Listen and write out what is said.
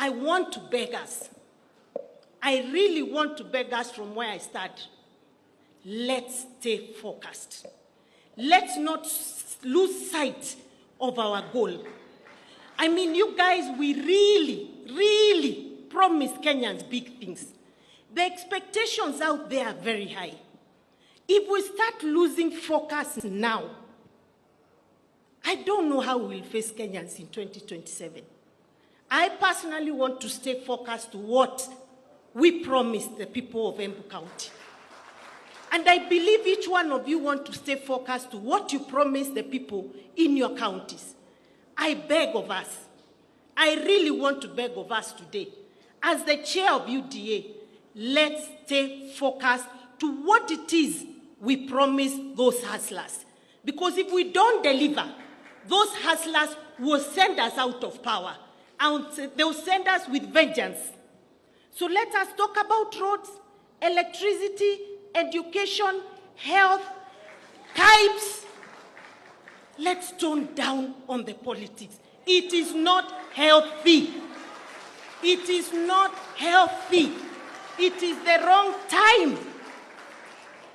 I want to beg us. I really want to beg us from where I start. Let's stay focused. Let's not lose sight of our goal. I mean, you guys, we really promise Kenyans big things. The expectations out there are very high. If we start losing focus now, I don't know how we'll face Kenyans in 2027. I personally want to stay focused to what we promised the people of Embu County. And I believe each one of you want to stay focused to what you promised the people in your counties. I beg of us, I really want to beg of us today, as the chair of UDA, let's stay focused to what it is we promise those hustlers. Because if we don't deliver, those hustlers will send us out of power, and they'll send us with vengeance. So let us talk about roads, electricity, education, health, pipes. Let's tone down on the politics. It is not healthy. It is not healthy. It is the wrong time